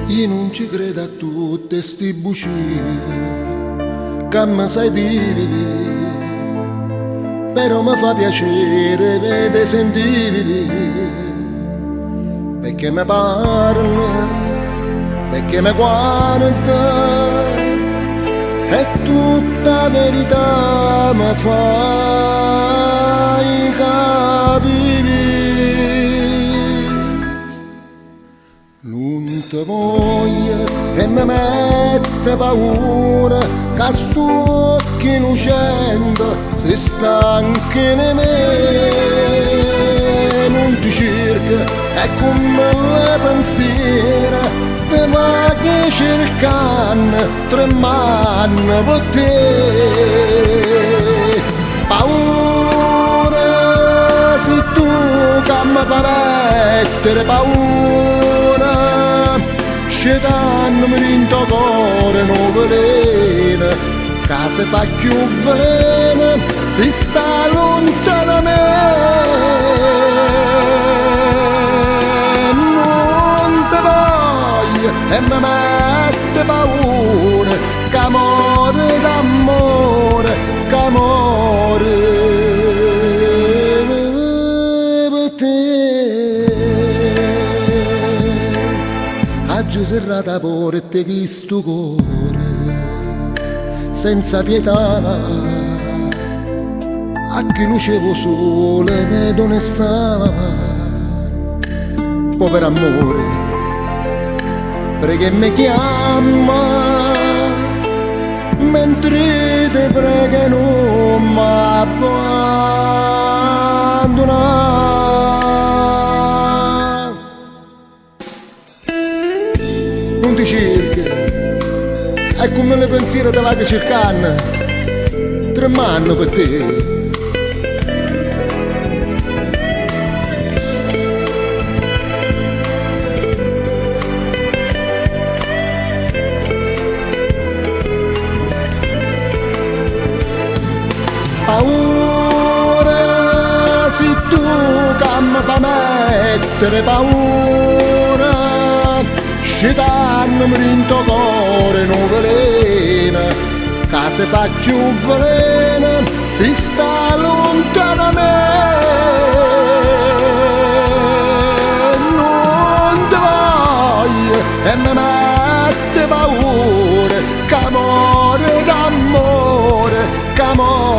Io non ci credo a tutte sti bugie che mi sai di però mi fa piacere vedere sentire perché mi parla, perché mi guarda e tutta verità mi fai capire. Non ti voglio e mi mette paura che sto occhi innocente si stanchi in me. Non ti cerca e come le pensiera te va che cercano tremano per te. Paura se tu che mi fa mettere paura ci danno in tuo cuore un veleno che se fa più veleno si sta lontano da me. Non ti voglio e mi mette paura che amore d'amore, che amore per te. Oggi serrata porte chi sto cuore senza pietà a chi lucevo sole vedo ne sa povero amore perché mi chiama mentre te prega non mi abbandona. Non ti cerchi è come le pensieri te va che cercano tremano per te. Paura se tu che mi fa mettere paura ci danno in tuo cuore un veleno che se fa più veleno si sta lontano da me. Non ti voglio e mi mette paura che amore, che amore, che amore